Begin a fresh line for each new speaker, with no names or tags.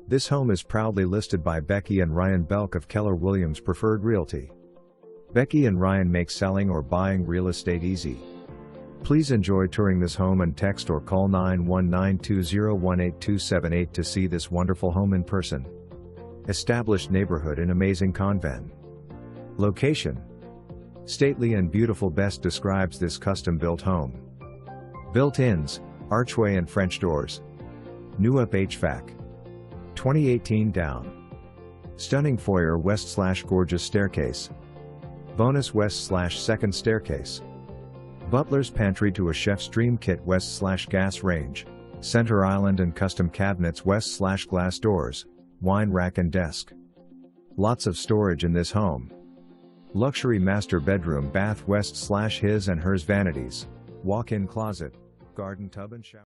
This home is proudly listed by Becky and Ryan Belk of Keller Williams Preferred Realty. Becky and Ryan make selling or buying real estate easy. Please enjoy touring this home and text or call 919-201-8278 to see this wonderful home in person. Established neighborhood in amazing conven. Location. Stately and beautiful best describes this custom-built home. Built-ins, archway and French doors. New up HVAC. 2018 down. Stunning foyer west/gorgeous staircase. Bonus west/second staircase. Butlers Pantry to a chef's dream kit west/gas range. Center island and custom cabinets west/glass doors. Wine rack and desk. Lots of storage in this home. Luxury master bedroom bath west/his and hers vanities. Walk-in closet. Garden tub and shower.